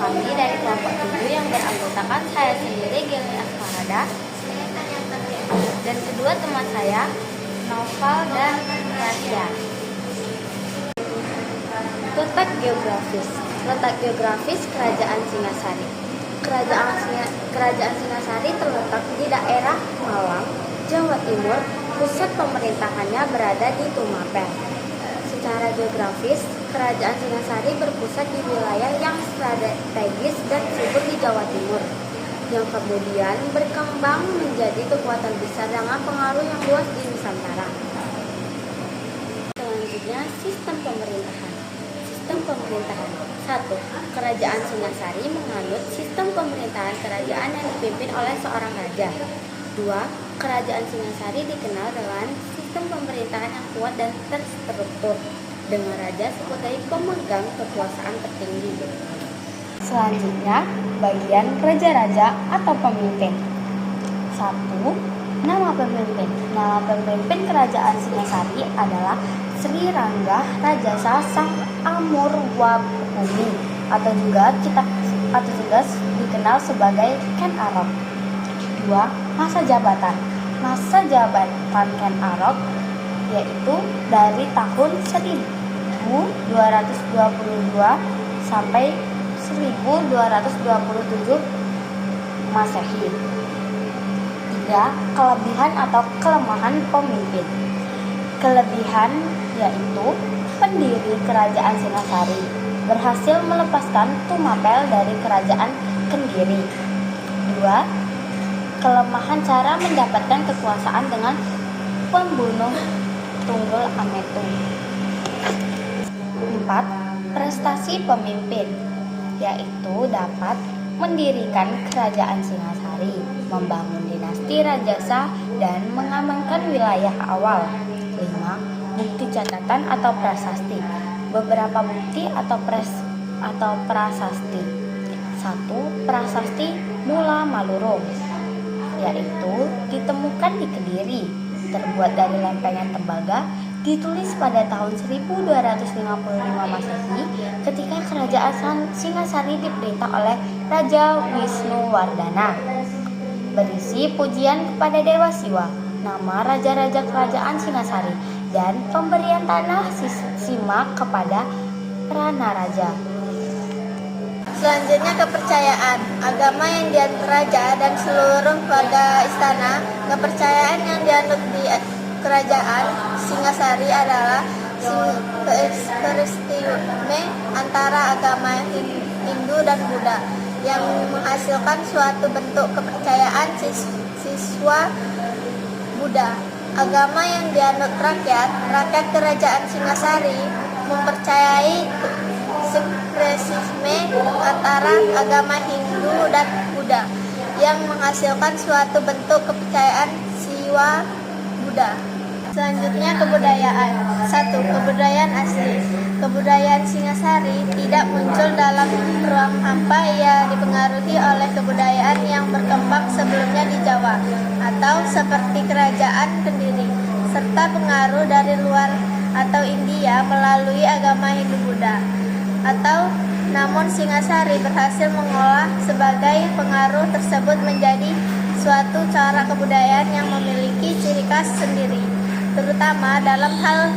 kami dari kelompok 7 yang beranggotakan saya sendiri, Gili Asfarada, dan kedua teman saya, Noval dan Rasya. Letak geografis. Letak geografis Kerajaan Singasari. Kerajaan Singasari terletak di daerah Malang, Jawa Timur. Pusat pemerintahannya berada di Tumapel. Secara geografis, Kerajaan Singasari berpusat di wilayah yang strategis dan subur di Jawa Timur, yang kemudian berkembang menjadi kekuatan besar dengan pengaruh yang luas di Nusantara. Selanjutnya, sistem pemerintahan. Sistem pemerintahan. 1. Kerajaan Singasari menganut sistem pemerintahan kerajaan yang dipimpin oleh seorang raja. 2. Kerajaan Singasari dikenal dengan sistem pemerintahan yang kuat dan terstruktur, dengan raja sebagai pemegang kekuasaan tertinggi. Selanjutnya, bagian raja-raja atau pemimpin. 1. Nama pemimpin. Nama pemimpin Kerajaan Singasari adalah Sri Rangga Rajasa Sang Amurwabhumi atau juga dikenal sebagai Ken Arok. 2. Masa jabatan. Masa jabatan Ken Arok yaitu dari tahun 1222 sampai 1227 Masehi. 3. Kelebihan atau kelemahan pemimpin. Kelebihan yaitu pendiri Kerajaan Singasari berhasil melepaskan Tumapel dari Kerajaan Kendiri. 2. Kelemahan cara mendapatkan kekuasaan dengan pembunuh Tunggul Ametung. 4. Prestasi pemimpin yaitu dapat mendirikan Kerajaan Singasari, membangun dinasti Rajasa, dan mengamankan wilayah awal. 5. Bukti catatan atau prasasti. Beberapa bukti atau prasasti. 1. Prasasti Mula Malurung yaitu ditemukan di Kediri, terbuat dari lempengan tembaga, ditulis pada tahun 1255 Masehi ketika Kerajaan Singasari diperintah oleh Raja Wisnuwardana. Berisi pujian kepada Dewa Siwa, nama raja-raja Kerajaan Singasari, dan pemberian tanah Sima kepada Pranaraja. Selanjutnya, kepercayaan. Agama yang dianut raja dan seluruh warga istana. Kepercayaan yang dianut di Kerajaan Singasari adalah peristiwa antara agama Hindu dan Buddha yang menghasilkan suatu bentuk kepercayaan siswa Buddha. Agama yang dianut rakyat Kerajaan Singasari mempercayai sinkretisme antara agama Hindu dan Buddha yang menghasilkan suatu bentuk kepercayaan siswa Buddha. Selanjutnya, kebudayaan. 1. Kebudayaan asli. Kebudayaan Singasari tidak muncul dalam ruang hampa, ia dipengaruhi oleh kebudayaan yang berkembang sebelumnya di Jawa atau seperti Kerajaan Kendiri, serta pengaruh dari luar atau India melalui agama Hindu-Buddha. Namun Singasari berhasil mengolah sebagai pengaruh tersebut menjadi suatu cara kebudayaan yang memiliki ciri khas sendiri, terutama dalam hal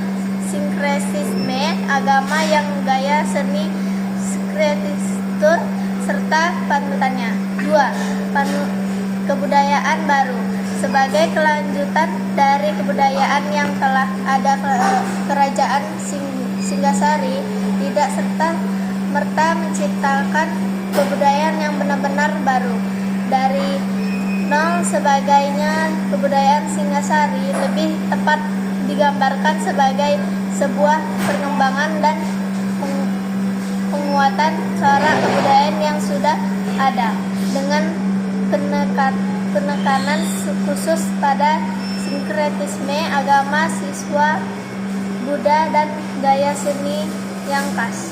sinkretisme agama yang gaya seni sinkretistur serta panutannya. 2. Kebudayaan baru. Sebagai kelanjutan dari kebudayaan yang telah ada, Kerajaan Singasari tidak serta-merta menciptakan kebudayaan yang benar-benar baru dari nol. Sebagainya, kebudayaan Singasari lebih tepat digambarkan sebagai sebuah pengembangan dan penguatan corak kebudayaan yang sudah ada, dengan penekanan khusus pada sinkretisme agama siswa Buddha dan gaya seni yang khas.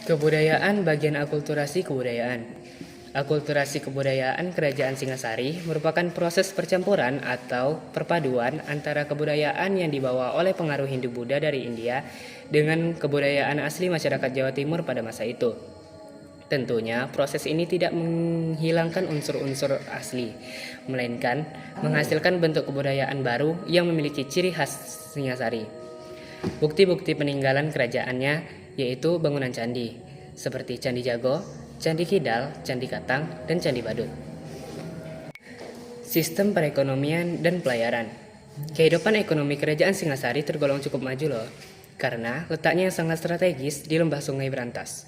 Kebudayaan bagian akulturasi kebudayaan. Akulturasi kebudayaan Kerajaan Singasari merupakan proses percampuran atau perpaduan antara kebudayaan yang dibawa oleh pengaruh Hindu-Buddha dari India dengan kebudayaan asli masyarakat Jawa Timur pada masa itu. Tentunya proses ini tidak menghilangkan unsur-unsur asli, melainkan menghasilkan bentuk kebudayaan baru yang memiliki ciri khas Singasari. Bukti-bukti peninggalan kerajaannya yaitu bangunan candi, seperti Candi Jago, Candi Kidal, Candi Katang, dan Candi Badut. Sistem perekonomian dan pelayaran. Kehidupan ekonomi kerajaan Singasari tergolong cukup maju loh, karena letaknya yang sangat strategis di lembah Sungai Berantas.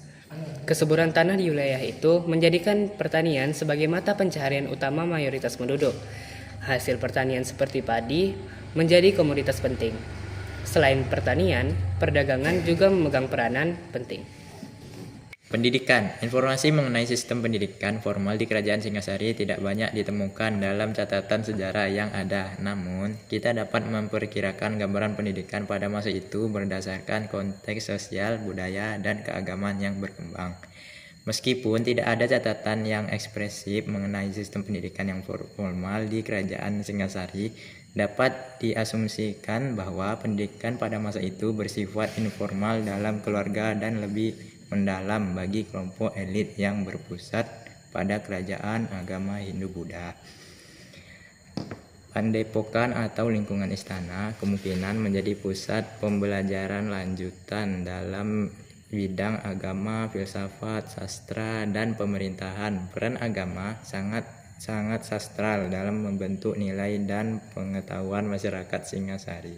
Kesuburan tanah di wilayah itu menjadikan pertanian sebagai mata pencaharian utama mayoritas penduduk. Hasil pertanian seperti padi menjadi komoditas penting. Selain pertanian, perdagangan juga memegang peranan penting. Pendidikan. Informasi mengenai sistem pendidikan formal di Kerajaan Singasari tidak banyak ditemukan dalam catatan sejarah yang ada. Namun, kita dapat memperkirakan gambaran pendidikan pada masa itu berdasarkan konteks sosial, budaya, dan keagamaan yang berkembang. Meskipun tidak ada catatan yang ekspresif mengenai sistem pendidikan yang formal di Kerajaan Singasari, dapat diasumsikan bahwa pendidikan pada masa itu bersifat informal dalam keluarga dan lebih mendalam bagi kelompok elit yang berpusat pada kerajaan agama Hindu-Buddha. Pandepokan atau lingkungan istana kemungkinan menjadi pusat pembelajaran lanjutan dalam bidang agama, filsafat, sastra, dan pemerintahan. Peran agama sangat sastral dalam membentuk nilai dan pengetahuan masyarakat Singasari.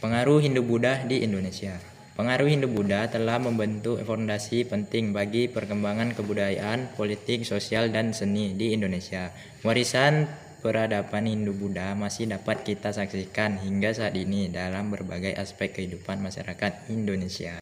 Pengaruh Hindu-Buddha di Indonesia. Pengaruh Hindu-Buddha telah membentuk fondasi penting bagi perkembangan kebudayaan, politik, sosial, dan seni di Indonesia. Warisan peradaban Hindu-Buddha masih dapat kita saksikan hingga saat ini dalam berbagai aspek kehidupan masyarakat Indonesia.